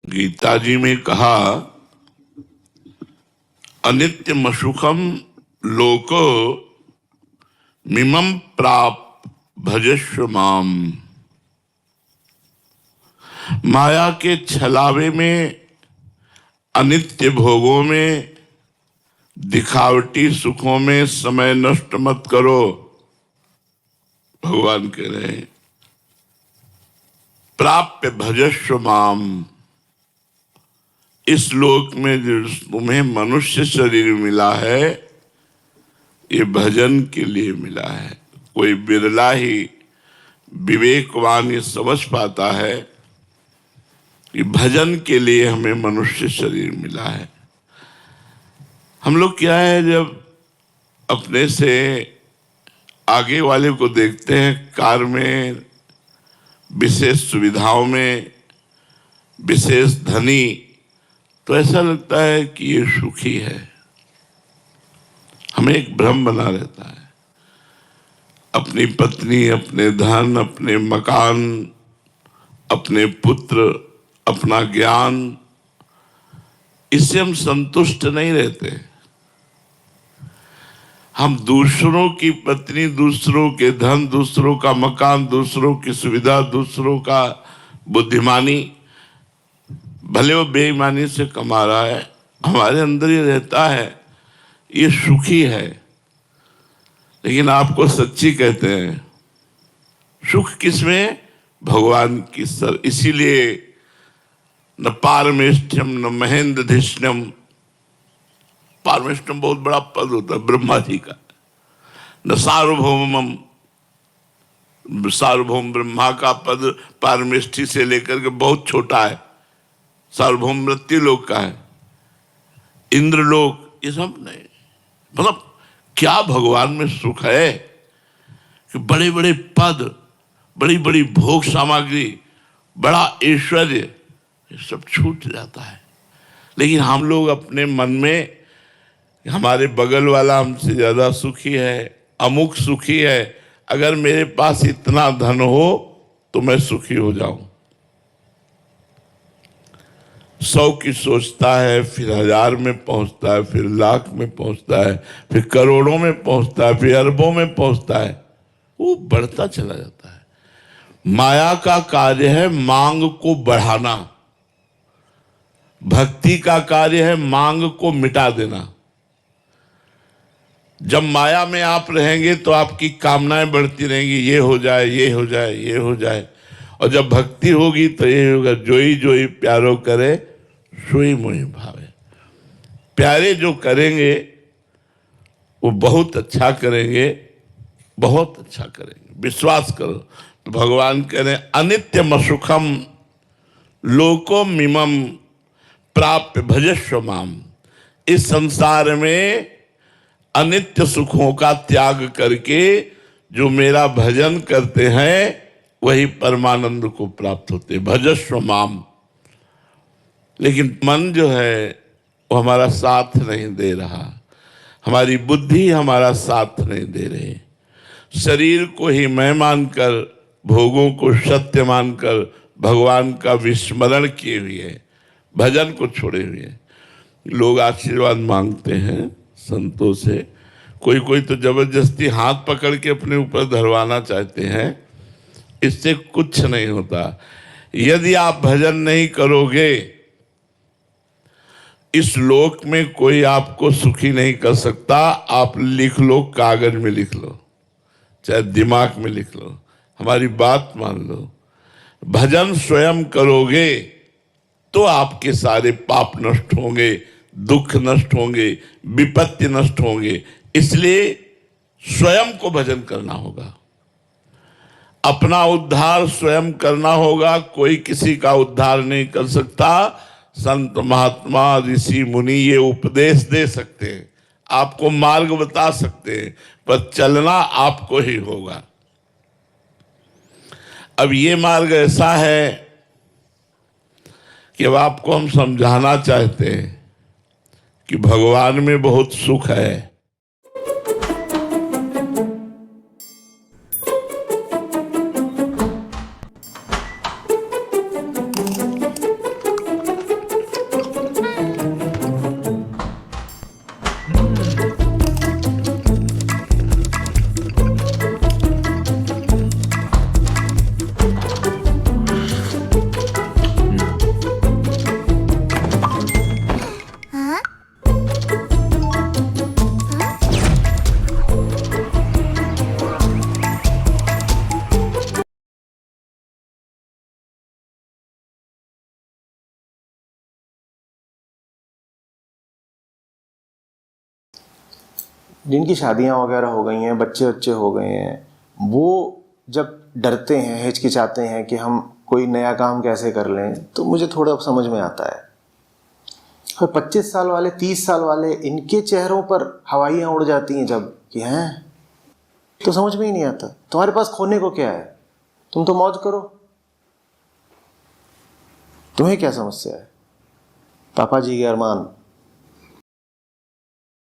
गीता जी में कहा, अनित्यम सुखम लोको मिमम प्राप भजस्व माम। माया के छलावे में, अनित्य भोगों में, दिखावटी सुखों में समय नष्ट मत करो। भगवान कह रहे हैं, प्राप्य भजस्व माम। इस लोक में जो तुम्हें मनुष्य शरीर मिला है, ये भजन के लिए मिला है। कोई बिरला ही विवेकवान ये समझ पाता है कि भजन के लिए हमें मनुष्य शरीर मिला है। हम लोग क्या है, जब अपने से आगे वाले को देखते हैं कार में, विशेष सुविधाओं में, विशेष धनी, तो ऐसा लगता है कि ये सुखी है। हमें एक भ्रम बना रहता है। अपनी पत्नी, अपने धन, अपने मकान, अपने पुत्र, अपना ज्ञान, इससे हम संतुष्ट नहीं रहते। हम दूसरों की पत्नी, दूसरों के धन, दूसरों का मकान, दूसरों की सुविधा, दूसरों का बुद्धिमानी, भले वो बेईमानी से कमा रहा है, हमारे अंदर ये रहता है, ये सुखी है। लेकिन आपको सच्ची कहते हैं, सुख किसमें? भगवान की सर। इसीलिए न पारमेष्ठ्यम न महेंद्रधिष्ण्यम। पारमेष्ठ्यम बहुत बड़ा पद होता है ब्रह्मा जी का। न सार्वभौमम, सार्वभौम ब्रह्मा का पद पारमेष्ठी से लेकर के बहुत छोटा है। सार्वभौम मृत्यु लोक का है, इंद्रलोक, ये सब नहीं। मतलब क्या भगवान में सुख है कि बड़े बड़े पद, बड़ी बड़ी भोग सामग्री, बड़ा ऐश्वर्य, ये सब छूट जाता है। लेकिन हम लोग अपने मन में, हमारे बगल वाला हमसे ज्यादा सुखी है, अमुक सुखी है, अगर मेरे पास इतना धन हो तो मैं सुखी हो जाऊं। 100 की सोचता है, फिर 1000 में पहुंचता है, फिर लाख में पहुंचता है, फिर करोड़ों में पहुंचता है, फिर अरबों में पहुंचता है। वो बढ़ता चला जाता है। माया का कार्य है मांग को बढ़ाना, भक्ति का कार्य है मांग को मिटा देना। जब माया में आप रहेंगे तो आपकी कामनाएं बढ़ती रहेंगी, ये हो जाए, ये हो जाए, ये हो जाए। और जब भक्ति होगी तो ये होगा, जोई जोई प्यारो करे सोई मोहि भावे। प्यारे जो करेंगे वो बहुत अच्छा करेंगे, बहुत अच्छा करेंगे, विश्वास करो। तो भगवान कह रहे हैं, अनित्यम सुखम लोको मिमम प्राप्य भजस्व माम। इस संसार में अनित्य सुखों का त्याग करके जो मेरा भजन करते हैं वही परमानंद को प्राप्त होते, भजस्व माम। लेकिन मन जो है वो हमारा साथ नहीं दे रहा, हमारी बुद्धि हमारा साथ नहीं दे रही। शरीर को ही मैं मानकर, भोगों को सत्य मानकर भगवान का विस्मरण किए हुए, भजन को छोड़े हुए लोग आशीर्वाद मांगते हैं संतों से। कोई कोई तो जबरदस्ती हाथ पकड़ के अपने ऊपर धरवाना चाहते हैं। इससे कुछ नहीं होता। यदि आप भजन नहीं करोगे, इस लोक में कोई आपको सुखी नहीं कर सकता। आप लिख लो, कागज में लिख लो, चाहे दिमाग में लिख लो, हमारी बात मान लो। भजन स्वयं करोगे तो आपके सारे पाप नष्ट होंगे, दुख नष्ट होंगे, विपत्ति नष्ट होंगे। इसलिए स्वयं को भजन करना होगा, अपना उद्धार स्वयं करना होगा। कोई किसी का उद्धार नहीं कर सकता। संत महात्मा ऋषि मुनि ये उपदेश दे सकते हैं, आपको मार्ग बता सकते हैं, पर चलना आपको ही होगा। अब ये मार्ग ऐसा है कि अब आपको हम समझाना चाहते हैं कि भगवान में बहुत सुख है। जिनकी शादियां वगैरह हो गई हैं, बच्चे बच्चे हो गए हैं, वो जब डरते हैं, हिचकिचाते हैं कि हम कोई नया काम कैसे कर लें, तो मुझे थोड़ा समझ में आता है। और 25 साल वाले, 30 साल वाले, इनके चेहरों पर हवाइयाँ उड़ जाती हैं जब कि हैं, तो समझ में ही नहीं आता। तुम्हारे पास खोने को क्या है? तुम तो मौज करो, तुम्हें क्या समस्या है? पापा जी के अरमान